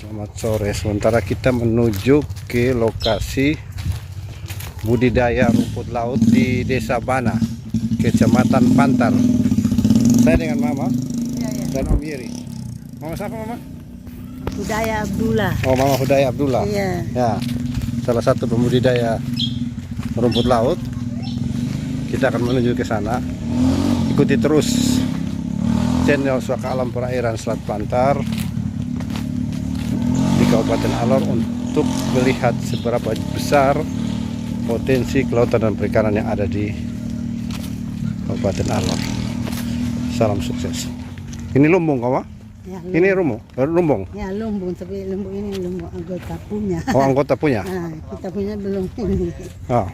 Selamat sore. Sementara kita menuju ke lokasi budidaya rumput laut di Desa Bana, Kecamatan Pantar. Saya dengan Mama dan Om Yeri. Mama siapa Mama? Hudaya Abdullah. Oh, Mama Hudaya Abdullah. Iya. Ya, salah satu pembudidaya rumput laut. Kita akan menuju ke sana. Ikuti terus channel Suaka Alam Perairan Selat Pantar di Kabupaten Alor untuk melihat seberapa besar potensi kelautan dan perikanan yang ada di Kabupaten Alor. Salam sukses. Ini lumbung kawan? Ya, Ini lumbung. Ya lumbung, tapi lumbung ini lumbung anggota punya. Oh, anggota punya. Nah, kita punya belum ini. Oh.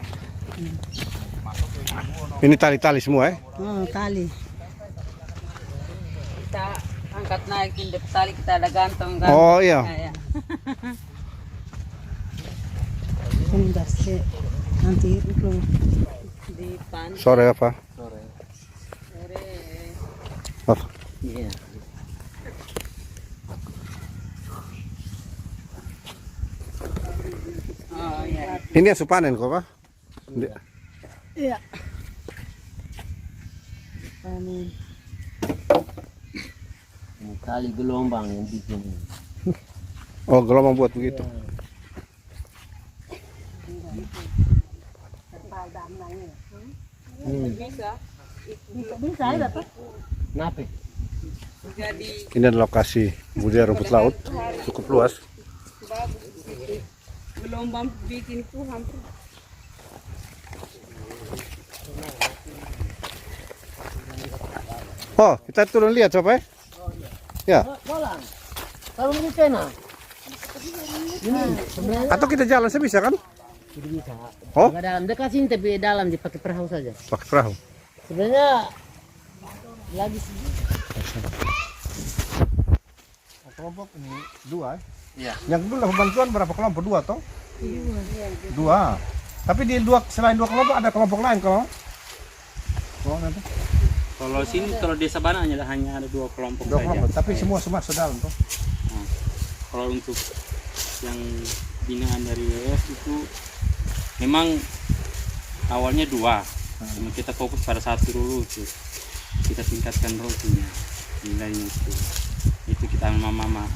Ini tali-tali semua Oh, tali. Kita angkat naikin di tali, kita ada gantung kan. Oh iya. Ya. Sudah sih. Nanti itu Di pan. Sore apa? Sore. Apa? Iya. Oh iya. Ini yang panen kok, Pak? Iya. Panen. Kali gelombang yang bikin. Oh, gelombang buat begitu. Bisa ya dapat. Kenapa? Ini adalah lokasi budidaya rumput laut, cukup luas. Gelombang bikin itu hampir. Oh, kita turun lihat coba ya. Bolang. Kalau ini kena. Atau kita jalan sebisa kan? Tidak bisa. Oh, Nggak dalam dekat sini tapi dalam dipakai perahu saja. pakai perahu. Sebenarnya lagi Kelompok ini dua. Iya. Yang dulu bantuan berapa kelompok? Dua toh? Dua. Tapi di selain dua kelompok ada kelompok lain kalau? Oh, nanti. Kalau sini, kalau desa Bana hanya ada dua kelompok Dua saja. kelompok, tapi semua masuk dalam toh. Nah, kalau untuk yang binaan dari WWF itu memang awalnya dua, cuma kita fokus pada satu dulu tuh. Kita tingkatkan rotinya, nilainya itu kita mama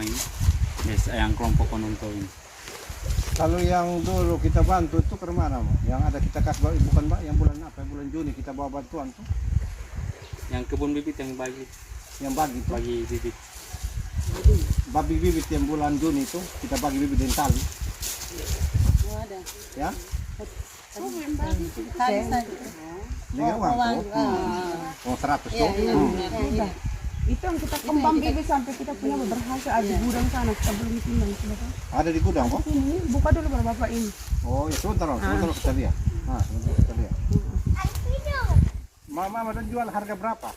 ini, desa yang kelompok penonton ini. Kalau yang dulu kita bantu itu ke mana, Mak? Yang ada kita kasih bukan Pak, yang bulan apa? Bulan Juni kita bawa bantuan tuh. Yang kebun bibit yang bagi bibit. Babi bibit yang bulan Juni itu kita bagi bibit dan tali. Ada. Ya? Tali saja. Dengan uang tuh. Oh, 100 tuh. Itu yang kita kembang bibit sampai kita punya berhasil ada di gudang sana, kita belum timbang sudah kan? Ada di gudang kok? Ini buka dulu baru bapak ini. Oh, ya sebentar kita lihat. Nah, sebentar kita lihat. Mama ada jual harga berapa?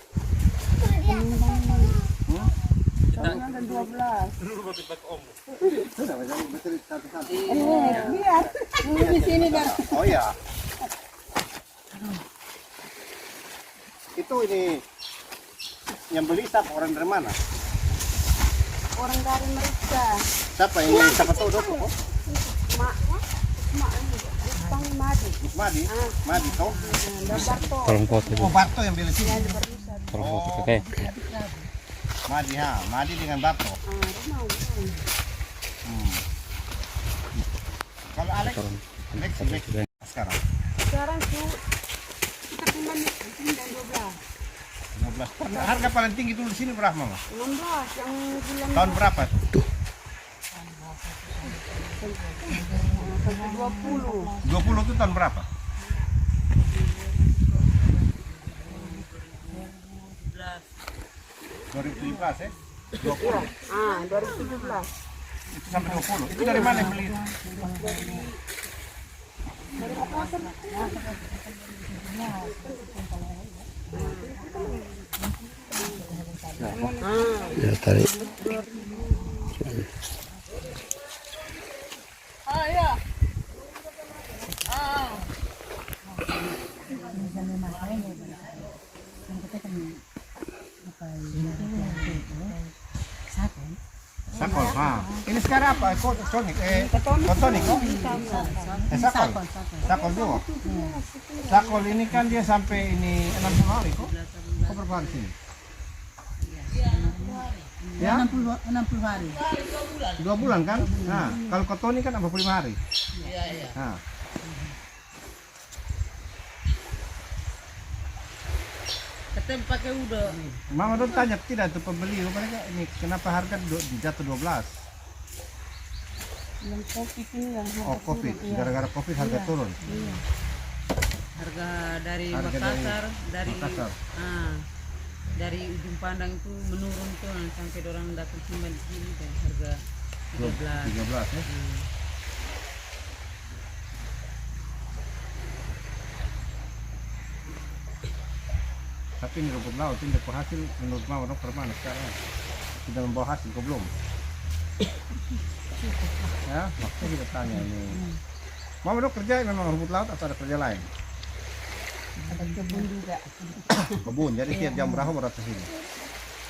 Soalnya ada 12. Sudah, betul satu-satu. Lihat. Di sini dah. Oh ya. Itu ini yang beli siapa, orang dari mana? Orang dari mereka. Siapa ini? Siapa tahu dong kok? Bang Madi. Madi. Madi tahu? Tolong foto. Oh, Barto yang beli sini. Tolong foto, oke. Madi Madi dengan Barto. Kalau Alex sekarang Sekarang tuh kita timbang dan 12. 12. Harga paling tinggi dulu di sini berapa, Mama? 16 yang bulan Tahun berapa tuh? 20. 20 itu tahun berapa? 2017 ya? 20. 2017. Itu sampai 20. Itu dari mana yang beli? Ya tadi. sakol. Nah, ini sekarang apa? Kotonik, kotonik, no? Sakol. Sakol juga. Sakol ini kan dia sampai ini 60 hari kok. Kok berapa hari sini? Ya? 60 hari. 2 bulan kan? Nah, kalau kotonik kan 45 hari. Nah. Kita pakai udah. Mama dong tanya tidak tuh pembeli mereka ini kenapa harga jatuh 12? Yang Covid ini yang Oh, Covid. Gara-gara Covid harga turun. Harga dari Harga dari Makassar. dari ujung pandang itu menurun tuh sampai orang datang simpan di sini dan harga 13. 13 ya. Tapi ini rumput laut ini hasil menurut Mama dong permana sekarang sudah membawa hasil kok belum? Ya, makanya kita tanya ini. Mama dong kerja memang rumput laut atau ada kerja lain? ada kebun juga. Kebun, jadi tiap jam berapa ke sini?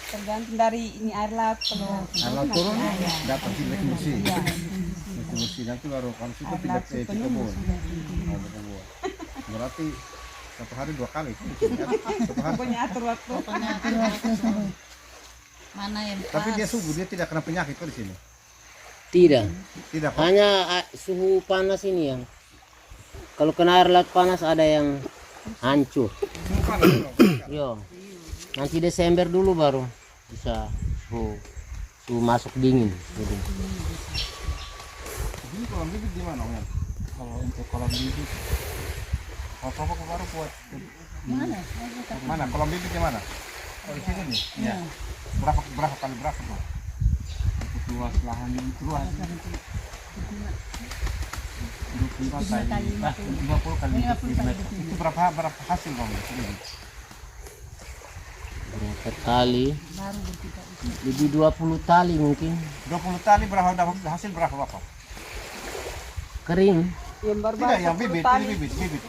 Tergantung dari ini air laut kalau Air laut turun, dapat tidak musi. Musi nanti baru kalau situ tidak ke kebun. Oh, ke kebun. Berarti satu hari 2 kali. Satu hari. pokoknya atur waktu. Mana yang Tapi dia subuh, dia tidak kena penyakit kok di sini. Tidak, Tidak kok. hanya suhu panas ini yang kalau kena air laut panas ada yang hancur. Yo, nanti Desember dulu baru bisa suhu masuk dingin. Jadi, Ini kolam bibit di mana, Om? Kalau untuk kolam bibit, apa baru buat? Mana? Kolam bibit di mana? Oh, di sini nih. Iya. Berapa kali berapa tuh? Untuk luas lahan itu luas. 20 kali 50 kali 50 meter. Itu berapa hasil Bang? berapa kali? Lebih 20 tali mungkin. 20 tali berapa dapat hasil berapa Bapak? Kering. Yang baru Tidak, yang bibit, ini bibit.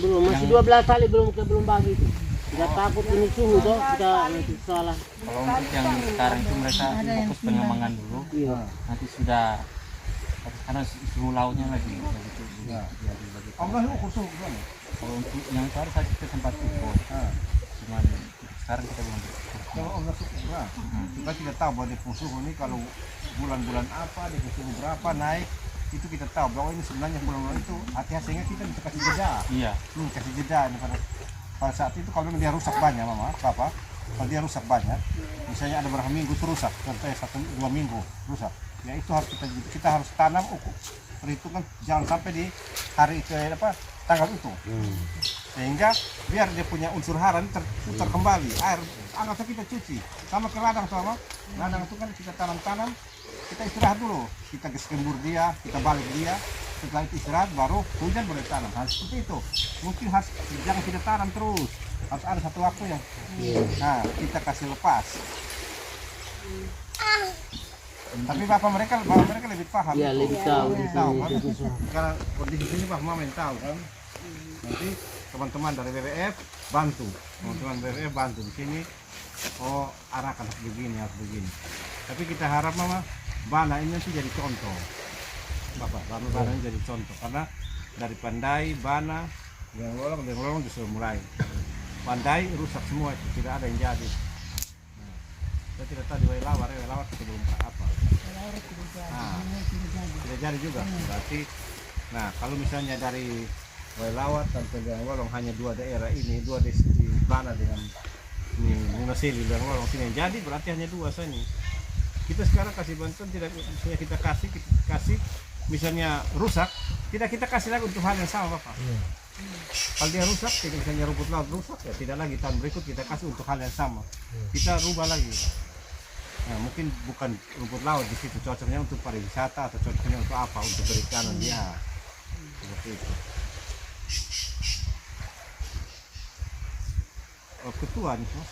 Belum, masih 12 tali belum bagi itu. Tidak takut ini suhu toh, kita nanti salah. Kalau untuk yang sekarang itu mereka fokus pengembangan dulu. Iya. Nanti sudah karena suhu lautnya lagi begitu. Ya. Begitu. Allah ukur suhu gimana? Kalau untuk yang baru saja kita sempat ukur. Cuman sekarang kita belum ukur. Kalau Allah suhu berapa? Kita tidak tahu bahwa di suhu ini kalau bulan-bulan apa, di suhu berapa naik, itu kita tahu bahwa ini sebenarnya bulan-bulan itu hati-hatinya kita bisa kasih jeda. Iya. Kasih jeda ini pada saat itu kalau dia rusak banyak Mama, Papa, kalau dia rusak banyak, misalnya ada berapa minggu itu rusak, contohnya 1-2 minggu rusak, ya itu harus kita harus tanam ukur perhitungan jangan sampai di hari ke tanggal itu, sehingga biar dia punya unsur hara ini terputar kembali air, anggap kita cuci sama ke ladang sama ladang itu kan kita tanam kita istirahat dulu, kita gembur dia, kita balik dia. Setelah itu istirahat baru hujan boleh tanam. Harus seperti itu. Mungkin harus jangan kita tanam terus. Harus ada satu waktu yang nah kita kasih lepas. Tapi bapak mereka lebih paham. Iya, itu. lebih tahu. Lebih tahu kan? Karena kondisi sini Pak Mama yang tahu kan. Nanti teman-teman dari WWF bantu. Teman-teman WWF bantu di sini. Oh arahkan harus begini. Tapi kita harap Mama Bana ini nanti jadi contoh. Bapak, Bana ini jadi contoh karena dari Pandai, Bana, yang lolong disuruh mulai. Pandai rusak semua itu, tidak ada yang jadi. Nah, saya tidak tahu di Wailawar kita belum apa. Tidak jadi juga. Berarti, nah kalau misalnya dari Wailawar sampai dengan Lolong hanya 2 daerah ini, 2 di Bana dengan Munasili dan Lolong sini yang jadi berarti hanya 2 saja. Kita sekarang kasih bantuan tidak misalnya kita kasih misalnya rusak, tidak kita kasih lagi untuk hal yang sama Bapak. Kalau dia rusak, misalnya rumput laut rusak ya tidak lagi tahun berikut kita kasih untuk hal yang sama. Kita rubah lagi. Nah, mungkin bukan rumput laut di situ cocoknya untuk pariwisata atau cocoknya untuk apa? Untuk perikanan dia. Seperti itu. Oh, ketua nih, Mas.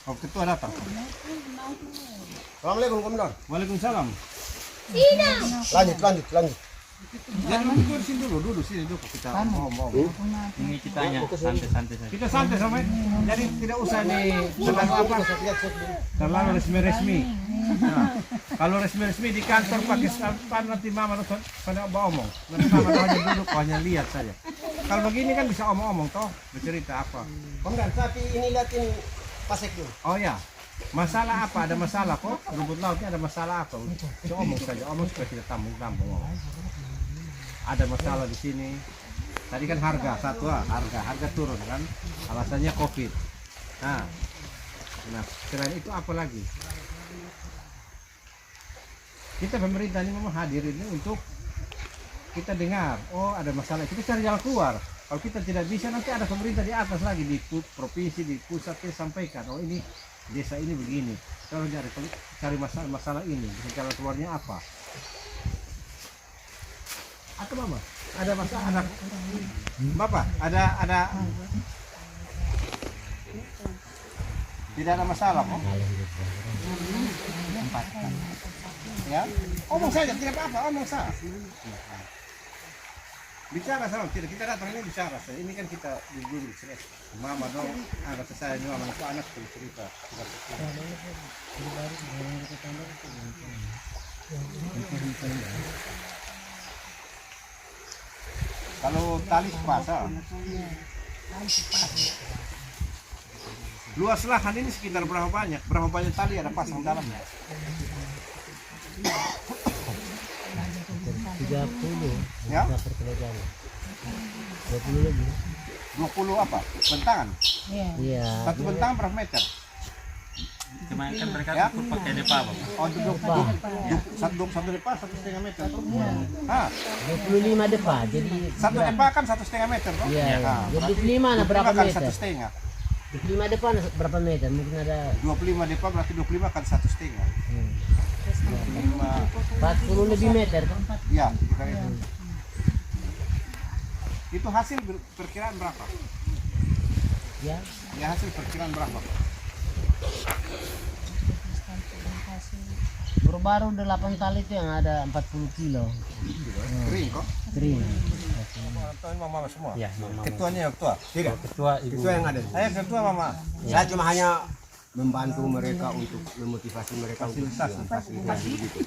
Oh, ketua datang. Assalamualaikum, Komandan. Waalaikumsalam. Lanjut. Jangan duduk sini dulu sini dulu kita ngomong. Ini kitanya santai-santai saja. Kita santai sama, jadi tidak usah terlalu resmi. Nah, kalau resmi di kantor Pakistan nanti mama pada omong. Nanti mama hanya duduk, hanya lihat saja. Kalau begini kan bisa omong-omong toh, bercerita apa. Enggak, tapi ini liatin pasek dulu. Oh ya, masalah apa? Ada masalah kok? Rumput lautnya ada masalah apa? Bisa omong saja, omong supaya tidak tambung-tambung. Ada masalah di sini. Tadi kan harga turun kan? Alasannya COVID. Nah, selain itu apa lagi? Kita pemerintah ini memang hadir ini untuk kita dengar. Oh, ada masalah. Kita cari jalan keluar. Kalau kita tidak bisa, nanti ada pemerintah di atas lagi di provinsi, di pusat kita sampaikan. Oh, ini desa ini begini. Kalau cari masalah ini, bisa jalan keluarnya apa? Atau mama? Ada masalah? Ada bapak? Ada? Tidak ada masalah kok? Ya, omong saja, tidak apa-apa, omong saja. Bicara sama, kita datang ini bicara. Ini kan kita dulu mama dong, anak saya ini mama itu anak cerita. Kalau tali sepasang, luas lahan ini sekitar berapa banyak? Berapa banyak tali ada pasang dalamnya? 30 Ya? per kilogram. 20 lebih. 20 apa? Bentangan? Iya. Satu bentangan berapa meter? Cuma kan mereka Ya? tuh pakai depa apa? Oh, satu depan 1,5 meter. Ah, 25 depa. Jadi satu depan kan 1,5 meter toh? iya. Nah, 25 nah berapa kan meter? 1,5. 25 depan berapa meter? Mungkin ada 25 depan berarti 25 kan 1,5. 40 lebih meter kan? Iya, kita itu. Itu hasil perkiraan berapa? Ya. Ya hasil perkiraan berapa? Baru 8 tali itu yang ada 40 kilo. Kering kok? Kering. Tahu mama semua? Ya, mama. Ketuanya yang ketua? Tidak. Ketua ibu. Itu yang ada. Saya ketua mama. Saya cuma hanya membantu mereka untuk memotivasi mereka untuk Fasilitasi. gitu.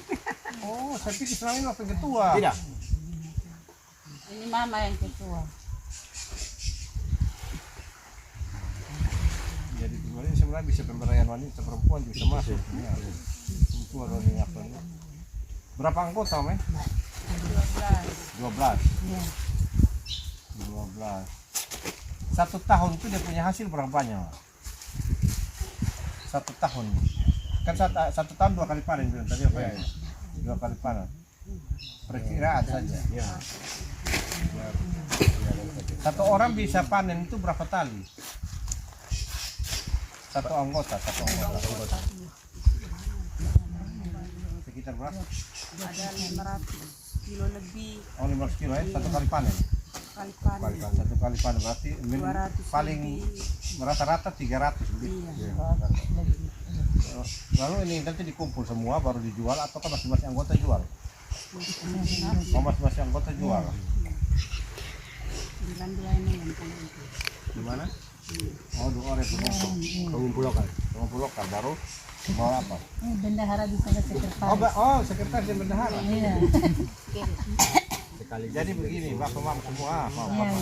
Oh, saya pikir selama ini waktu ketua. Tidak. Ini mama yang ketua. Jadi sebenarnya bisa pemberdayaan wanita perempuan bisa masuk. Ya. Itu ada nih apa nih? Berapa anggota, Meh? 12. 12. Satu tahun itu dia punya hasil berapa banyak? Satu tahun. Kan satu tahun 2 kali panen bilang tadi apa ya? 2 kali panen. Perkiraan saja. Ya. Satu orang bisa panen itu berapa tali? Satu anggota. Sekitar berapa? Ada 500 kilo lebih Oh, 15 kilo ya, satu kali panen. kali panen. Satu kali panen berarti 200 paling lebih. rata-rata 300 lebih. Iya. Lalu ini nanti dikumpul semua baru dijual atau kan masing-masing anggota jual? Oh, masing-masing anggota jual. Di mana? Oh, 2 orang itu Pengumpul lokal. pengumpul lokal baru mau apa? Bendahara bisa ke sekretaris. Oh, sekretaris dan bendahara. Iya. Sekali. Jadi begini, Bapak Mam semua, Iya.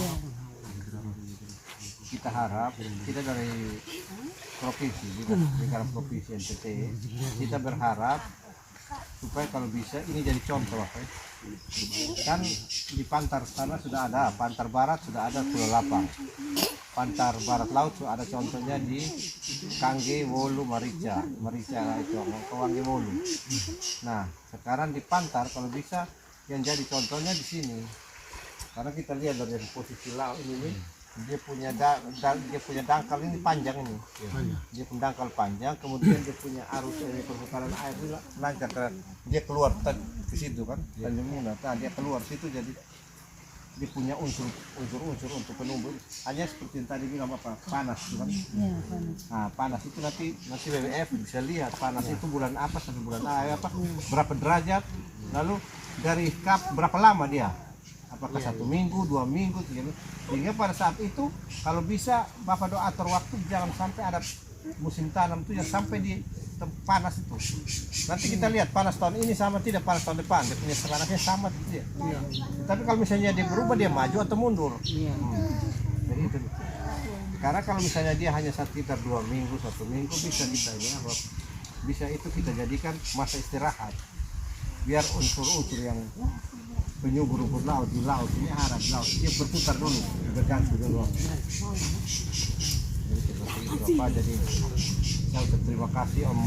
kita harap kita dari provinsi, lingkaran provinsi NTT, kita berharap supaya kalau bisa ini jadi contoh, Pak. Kan di Pantar sana sudah ada, Pantar Barat sudah ada Pulau Lapang, Pantar Barat Laut sudah ada contohnya di Kangge, Wolu, Marica itu Kangge, Wolu. Nah sekarang di Pantar kalau bisa yang jadi contohnya di sini, karena kita lihat dari posisi laut ini dia punya dangkal ini panjang ini, dia punya dangkal panjang, kemudian dia punya arus perputaran air ini lancar, dia keluar ke situ kan, Tanjung Muna, dia keluar situ, jadi dia punya unsur untuk penumbuh, hanya seperti yang tadi bilang apa, panas kan? Nah panas itu nanti WWF bisa lihat panas itu bulan apa sampai bulan apa, berapa derajat, lalu dari kap berapa lama dia, apakah 1 minggu, 2 minggu, 3 minggu, sehingga pada saat itu kalau bisa Bapak doa atur waktu, jangan sampai ada musim tanam itu yang sampai di panas itu. Nanti kita lihat panas tahun ini sama tidak panas tahun depan, dia punya panasnya sama tidak. Tapi kalau misalnya dia berubah, dia maju atau mundur. Jadi itu. Karena kalau misalnya dia hanya sekitar 2 minggu, 1 minggu, bisa kita bisa itu kita jadikan masa istirahat. Biar unsur-unsur yang penyubur rumput laut di laut ini harap di laut dia berputar dulu, berganti dulu. Jadi seperti itu apa. Jadi saya terima kasih Om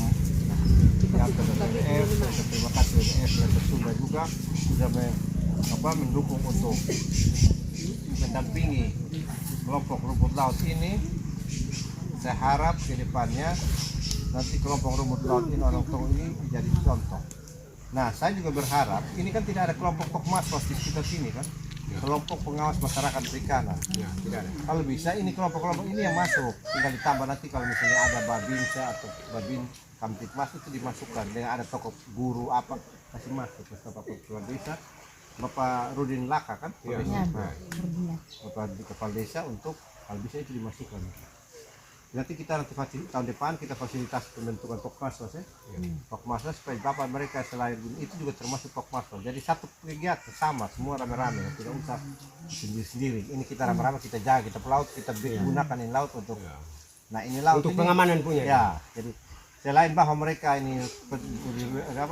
yang dari WWF, terima kasih WWF dan Sumba juga sudah mendukung untuk mendampingi kelompok rumput laut ini. Saya harap ke depannya nanti kelompok rumput laut ini orang tua ini menjadi contoh. Nah, saya juga berharap ini kan tidak ada kelompok Pokmaswas di sekitar sini kan, kelompok pengawas masyarakat perikanan. Tidak ada. Kalau bisa ini kelompok-kelompok ini yang masuk, tinggal ditambah nanti kalau misalnya ada Babinsa atau Babin Kamtipmas itu dimasukkan dengan ada tokoh guru apa kasih masuk ke Bapak Kepala Desa, Bapak Rudin Laka kan, Bapak di Kepala Desa untuk kalau bisa itu dimasukkan. Nanti kita tahun depan kita fasilitas pembentukan Pokmaswas ya. Pokmaswas supaya bapak mereka selain itu juga termasuk Pokmaswas. Jadi satu kegiatan sama semua rame-rame, tidak usah sendiri-sendiri. Ini kita rame-rame, kita jaga, kita pelaut, kita gunakan ini laut untuk nah ini laut Untuk ini, pengamanan punya. ya. Jadi selain bahwa mereka ini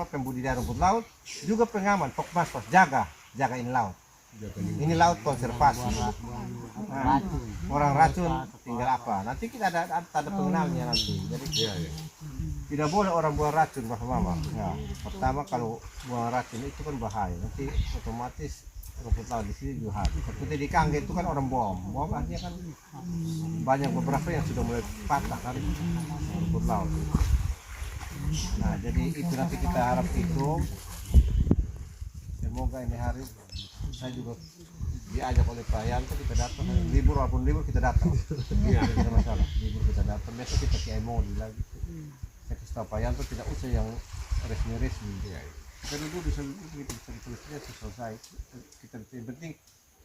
pembudidaya rumput laut, juga pengaman Pokmaswas jaga ini laut. Ini laut konservasi. Nah, orang racun tinggal apa? Nanti kita ada pengenalnya nanti. Jadi tidak boleh orang buang racun, Mama. Ya, pertama kalau buang racun itu kan bahaya. Nanti otomatis rumput laut di sini juga habis. Seperti di Kangge itu kan orang bom artinya kan banyak beberapa yang sudah mulai patah kan rumput laut. Nah, jadi itu nanti kita harap itu. Semoga ini hari saya juga diajak oleh Pak Yanto, kita datang libur walaupun libur kita datang. Iya, tidak masalah. Libur kita datang, besok kita ke MOD lagi. Saya kasih tahu Pak Yanto tidak usah yang resmi-resmi. Kita dulu bisa ditulisnya selesai. Kita penting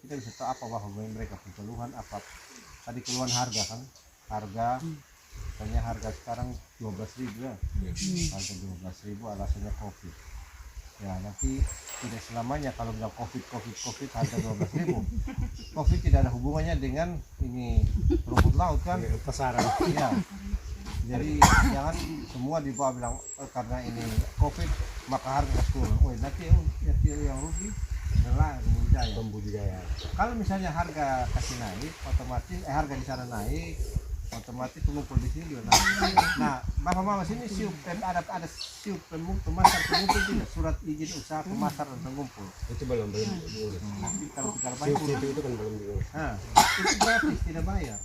kita bisa tahu apa bahwa mereka punya keluhan apa. Tadi keluhan harga kan, harga sekarang 12.000 ya. Harga 12.000 alasannya COVID. Ya nanti tidak selamanya kalau bilang COVID harga 12.000. COVID tidak ada hubungannya dengan ini rumput laut kan, pasaran. Ya. Jadi jangan semua dibawa bilang karena ini COVID maka harga turun. Oh nanti yang rugi adalah pembudidaya. Kalau misalnya harga kasih naik, otomatis harga di sana naik, otomatis pengumpul di sini juga naik. Nah, Bapak-Mama sini siup ada siup pemasar pengumpul tidak surat izin usaha pemasar dan pengumpul. Itu belum diurus. Kalau banyak itu kan belum diurus. Nah, itu gratis tidak bayar.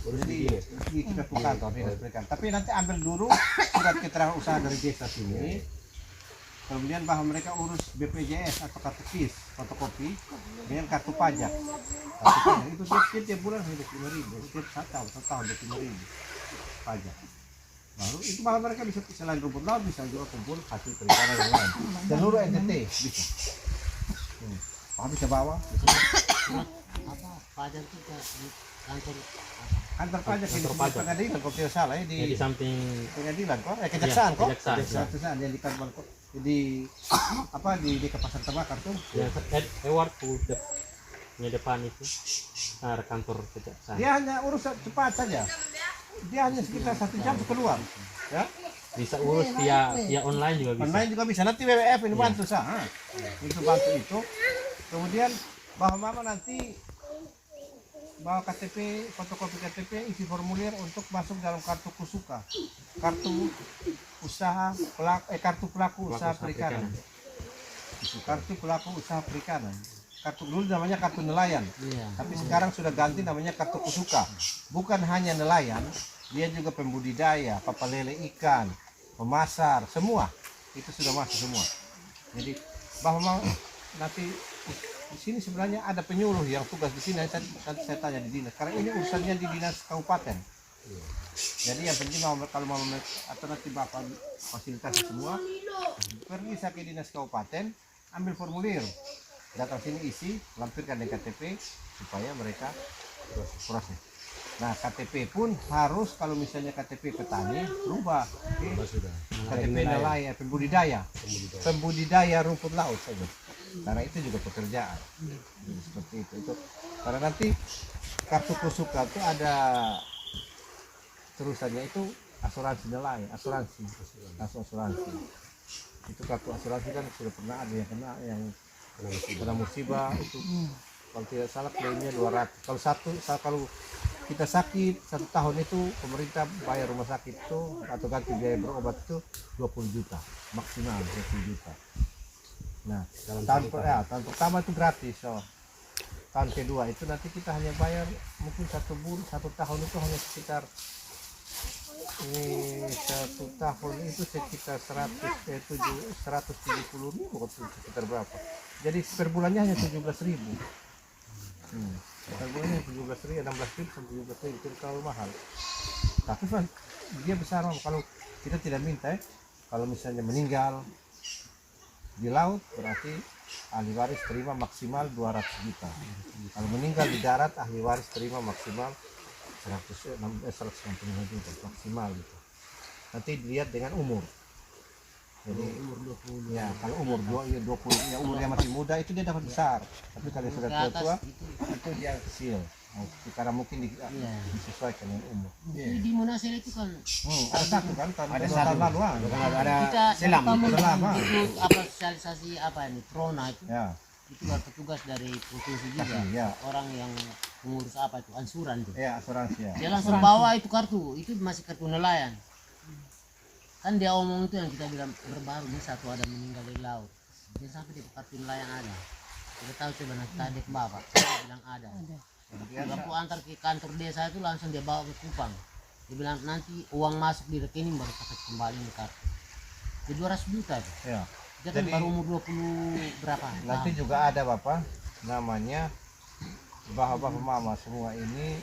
Jadi kita ke kantor dinas pendidikan. Tapi nanti ambil dulu surat keterangan usaha dari desa sini. Kemudian bahwa mereka urus BPJS atau kartu KIS, fotokopi dengan kartu pajak. Itu tiap bulan sudah 5.000, tiap tahun 25.000 pajak. Lalu itu malah mereka bisa selain rumput laut bisa juga kumpul hasil perikanan yang lain. Seluruh NTT bisa. Bisa bawa. Apa pajak kita di kantor pajak di pengadilan kalau tidak salah di samping pengadilan kok kejaksaan kok kejaksaan yang di kantor kok di pasar terbakar tuh ya Ewart punya depan itu kantor kejaksaan. Dia hanya urus cepat saja, dia hanya sekitar 1 jam keluar ya, bisa urus via online juga bisa. Online juga bisa, nanti WWF ini bantu sah itu bantu itu. Kemudian Mama nanti bawa KTP, fotokopi KTP, isi formulir untuk masuk dalam kartu Kusuka, kartu usaha kartu pelaku usaha perikanan. Kartu pelaku usaha perikanan. Kartu dulu namanya kartu nelayan, tapi sekarang sudah ganti namanya kartu Kusuka. Bukan hanya nelayan, dia juga pembudidaya, papalele ikan, pemasar, semua itu sudah masuk semua. Jadi bahwa nanti di sini sebenarnya ada penyuluh yang tugas di sini. Nanti saya tanya di dinas, karena ini urusannya di dinas kabupaten. Jadi yang penting kalau mau atau nanti bapak fasilitasi semua, pergi ke dinas kabupaten, ambil formulir, datang sini isi, lampirkan dengan KTP supaya mereka proses. Nah KTP pun harus, kalau misalnya KTP petani rubah KTP nelayan pembudidaya rumput laut saja, karena itu juga pekerjaan. Jadi seperti itu karena nanti kartu kusuka itu ada terusannya, itu asuransi nelayan, asuransi itu kartu asuransi kan sudah pernah ada yang kena, yang kena musibah itu kalau tidak salah klaimnya 200. Kalau kita sakit 1 tahun itu pemerintah bayar rumah sakit itu atau ganti biaya berobat itu 20 juta maksimal 20 juta. Nah tahun pertama itu gratis. Tahun kedua itu nanti kita hanya bayar mungkin 1 tahun itu hanya sekitar 1 tahun itu sekitar 170.000 sekitar berapa. Jadi per bulannya hanya 17.000. Per bulannya 17.000, 16.000 sampai 17.000 itu terlalu mahal. Tapi dia besar kalau kita tidak minta kalau misalnya meninggal di laut berarti ahli waris terima maksimal 200 juta. Kalau meninggal di darat ahli waris terima maksimal 160 juta maksimal gitu. Nanti dilihat dengan umur. Jadi umur 20 ya, kalau umur 20 ya umurnya masih muda itu dia dapat besar. Tapi kalau sudah tua itu dia kecil. Karena mungkin disesuaikan dengan umur. Di Monasir itu kan ada satu kan tahun lalu Ada selam. ikut apa sosialisasi apa ini Trona itu. Ya. Itu ada petugas dari provinsi juga. Ya. Orang yang mengurus apa itu ansuran tuh. Ya, asuransi ya. Dia langsung bawa itu kartu, itu masih kartu nelayan. Kan dia omong itu yang kita bilang berbaru nih, satu ada meninggal di laut. Dia sampai di kartu nelayan ada. Kita tahu coba nanti tadi ke bapak, dia bilang ada. Waktu antar ke kantor desa itu langsung dia bawa ke Kupang. Dia bilang nanti uang masuk di rekening baru pakai kembali di kartu. Jadi 200 juta itu. Ya. Dia kan baru umur 20 berapa? Nanti juga ada Bapak namanya bapak mama semua ini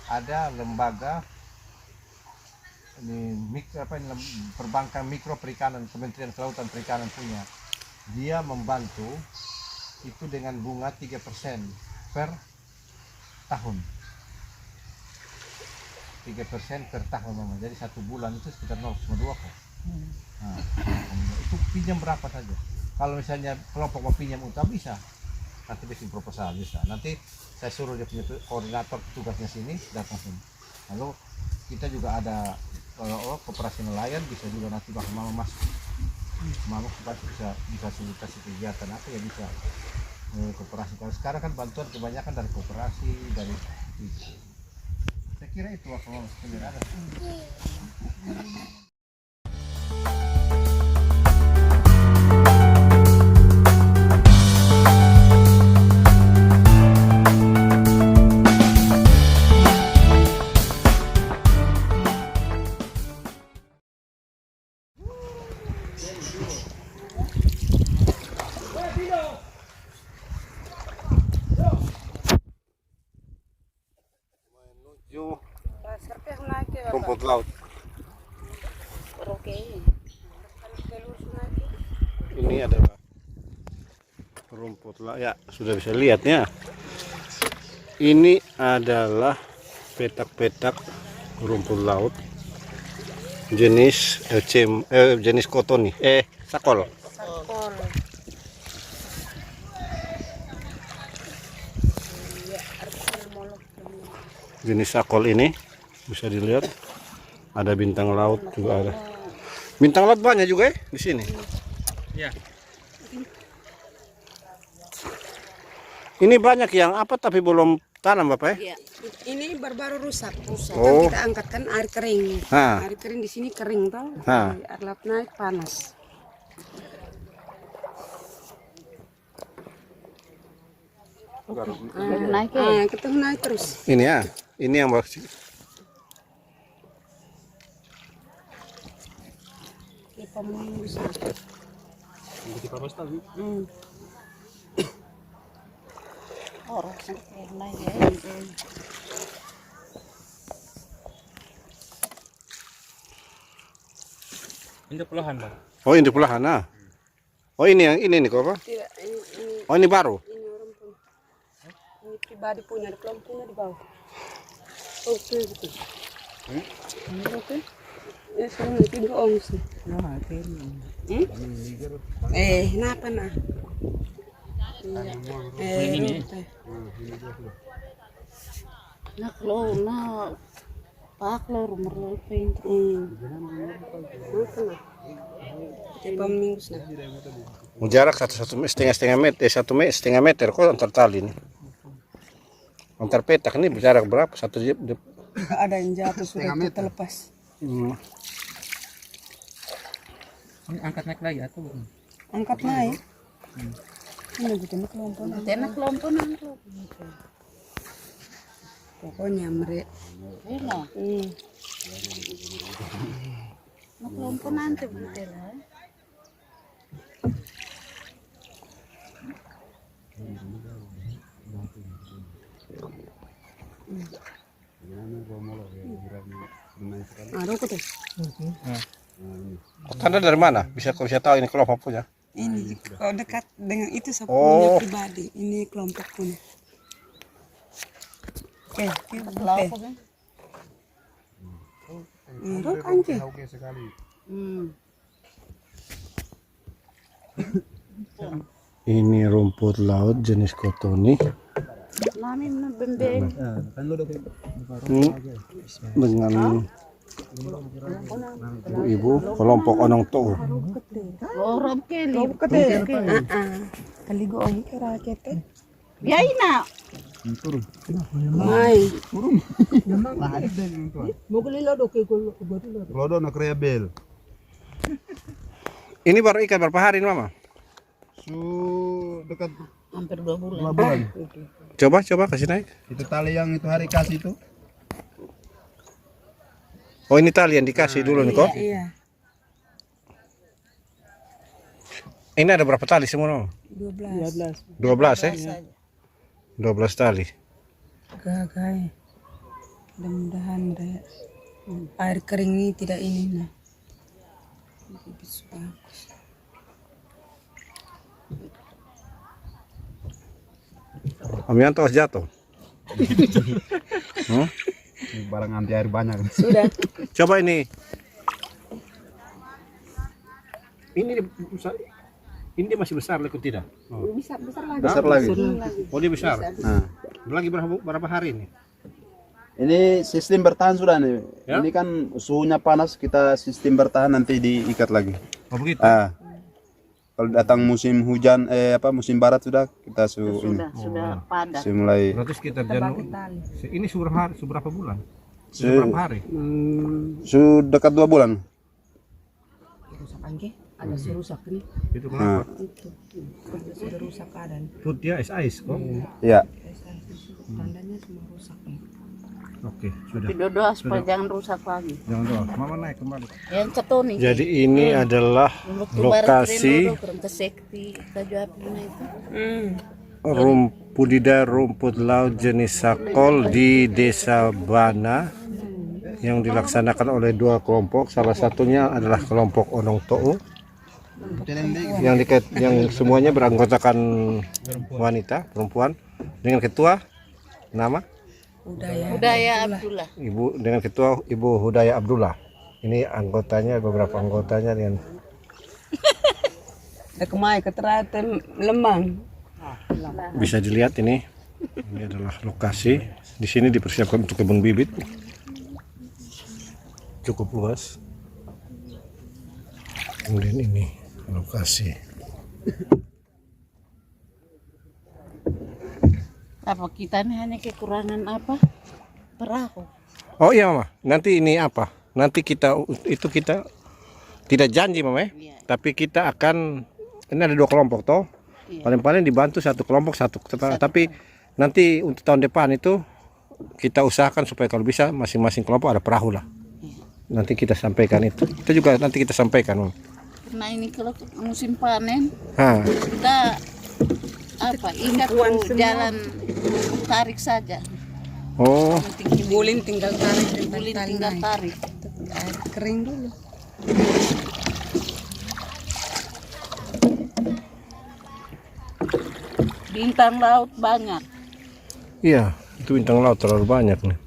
ada lembaga ini perbankan mikro perikanan, Kementerian Kelautan Perikanan punya. Dia membantu itu dengan bunga 3% per tahun. 3% per tahun mama. Jadi 1 bulan itu sekitar 0,2 kok. Nah, itu pinjam berapa saja. Kalau misalnya kelompok mau pinjam utang bisa, nanti bikin proposal bisa. Nanti saya suruh dia punya koordinator tugasnya sini datang sini. Lalu kita juga ada koperasi nelayan, bisa juga nanti bahkan mama masuk, mama bisa fasilitasi kegiatan apa ya bisa koperasi. Kalau sekarang kan bantuan kebanyakan dari koperasi dari itu. Saya kira itu mama sebenarnya ada. Rumput laut. Ini adalah rumput laut. Ya, sudah bisa lihatnya. Ini adalah petak-petak rumput laut jenis jenis kotoni, sakol. Jenis sakol ini bisa dilihat, ada bintang laut juga ada. Bintang laut banyak juga di sini. Ya. Ini banyak yang apa tapi belum tanam Bapak ya? Iya. Ini baru rusak. Oh. Kan kita angkat kan air kering. Nah. Air kering di sini kering tau. Nah. Air laut naik panas. Naik ya? Kita naik terus. Ini ya, ini yang bagus. Ini puluhan bang. Oh ini pulahan ah. Oh ini yang ini nih kok apa? Tidak, ini Oh ini baru. orang punya. Ini pribadi punya, ada kelompoknya di bawah. Oke gitu. Oke. Ya sekarang nanti bohong sih. Kenapa nah? Nak lo na pak lo rumah lo paint. Tiap minggu nah. Jarak setengah meter, 1,5 meter kok antar tali nih. Antar petak ini jarak berapa? Ada yang jatuh sudah terlepas. Ini angkat naik lagi atau bukan? Angkat naik. Ini gitu nih kelompok. Tenak kelompok nang lo. Pokoknya mereka. Eno. Nak kelompok nanti betul lah. Aduh kok tuh. Tanda dari mana? Bisa tahu ini kelompok punya? Ini kalau dekat dengan itu saya Oh. punya pribadi. Ini kelompok punya. Oke, Kelompok kan? Aduh kanci. Ini rumput laut jenis kotoni. Nami bembeng. Dengan ibu kelompok onong tuh. Lorong keli. Kali gue orang kira kete. Ya ina. Mai. Lodo nak rebel. Ini baru ikan berapa hari ini mama? Dekat Hampir 2 bulan. 2 bulan. Coba kasih naik. Itu tali yang itu hari kasih itu. Oh ini tali yang dikasih dulu nih kok. Iya. Ini ada berapa tali semua? Mama? 12. 12 ya? 12 tali. Gagai. Mudah-mudahan air kering ini tidak ini nah. Om Yanto jatuh. Barang anti air banyak. Sudah. Coba ini. Ini masih besar lekut tidak? Oh. Bisa besar lagi. Besar lagi. Oh dia besar. Nah, Lagi berapa hari ini? ini sistem bertahan sudah nih. Ya? Ini kan suhunya panas, kita sistem bertahan nanti diikat lagi. Oh begitu. Kalau datang musim hujan musim barat sudah kita Sudah padat. mulai Berarti sekitar Januari. Ini seberapa bulan? Su- Seberapa hari? sudah dekat 2 bulan. Rusak angke. Ada si rusak nih. Itu kenapa? Sudah rusak keadaan. Food dia es kok. Iya. Tandanya semua rusak nih. Oke, sudah. Tapi doa supaya jangan rusak lagi. Jangan doa. Mama naik kembali. Yang ketoni. Jadi ini adalah lokasi budidaya rumput laut jenis sakol di Desa Bana yang dilaksanakan oleh 2 kelompok. Salah satunya adalah kelompok Onong Tou yang semuanya beranggotakan perempuan dengan ketua nama Budaya Abdullah. Ibu Hudaya Abdullah. Ini beberapa anggotanya dengan Kemai keteratan lemang. bisa dilihat ini adalah lokasi. Di sini dipersiapkan untuk kebun bibit. Cukup luas. Kemudian ini lokasi. Apa kita ini hanya kekurangan apa? Perahu. Oh iya mama, nanti ini apa? Nanti kita tidak janji mama ya. Iya. Tapi kita akan ini ada 2 kelompok toh. Iya. Paling dibantu 1 kelompok satu. Tapi nanti untuk tahun depan itu kita usahakan supaya kalau bisa masing-masing kelompok ada perahu lah. Iya. Nanti kita sampaikan itu. Itu juga nanti kita sampaikan. Mama. Karena ini kalau musim panen Hah. kita ikat jalan tarik saja. Oh, Bulin tinggal tarik. Boleh tinggal tarik. Air kering dulu. Bintang laut banyak. Iya, itu bintang laut terlalu banyak nih.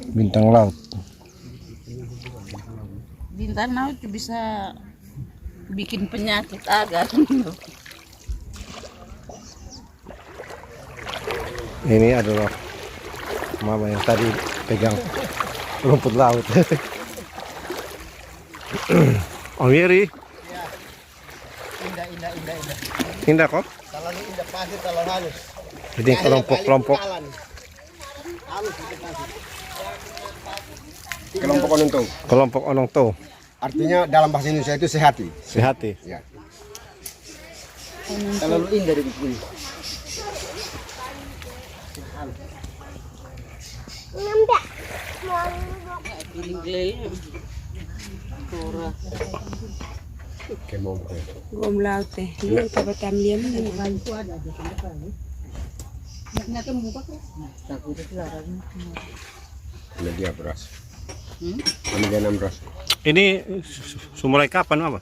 Bintang laut. Bintang laut bisa bikin penyakit agar. Ini adalah mama yang tadi pegang rumput laut. Om Yeri. Indah kok. Terlalu indah pasir, terlalu halus. Jadi kelompok-kelompok. Kelompok ononto. Kelompok onongto. Artinya dalam bahasa Indonesia itu sehati. Sehati. Ya. Terlalu indah di sini. Gom laut teh. Ini apa tamliam ini? Ini dia beras. Ini dia 6 beras. Ini mulai kapan mama?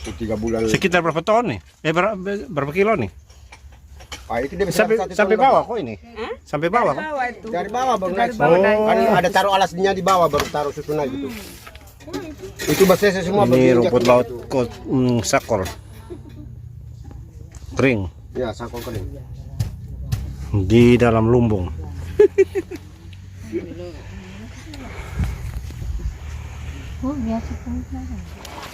Itu 3 bulan. Sekitar berapa ton nih? Berapa kilo nih? Itu dia bisa Sampai bawah kok ini? Sampai bawah kok? Bawah itu. Dari bawah baru naik. Oh. Kan ada taruh alasnya di bawah baru taruh susu naik gitu. Itu basisnya semua Ini berinjak rumput gitu. laut sakor. Kering Ya, sakol kering. di dalam lumbung.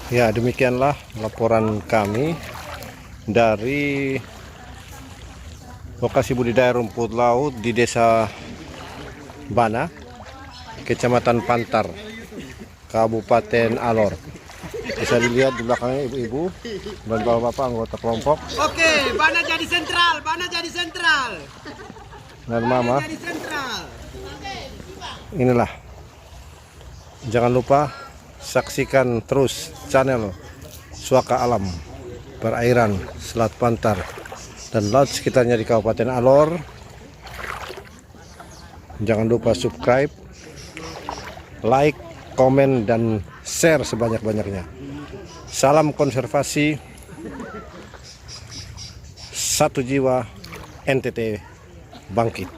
Ya, demikianlah laporan kami dari lokasi budidaya rumput laut di Desa Bana, Kecamatan Pantar, Kabupaten Alor. Bisa dilihat di belakangnya ibu-ibu dan bapak-bapak anggota kelompok. Oke, Bana jadi sentral, Bana jadi sentral. Dan mama. Jadi sentral. Inilah. Jangan lupa saksikan terus channel Suaka Alam Perairan Selat Pantar dan laut sekitarnya di Kabupaten Alor. Jangan lupa subscribe, like, komen, dan share sebanyak-banyaknya. Salam konservasi, satu jiwa, NTT bangkit.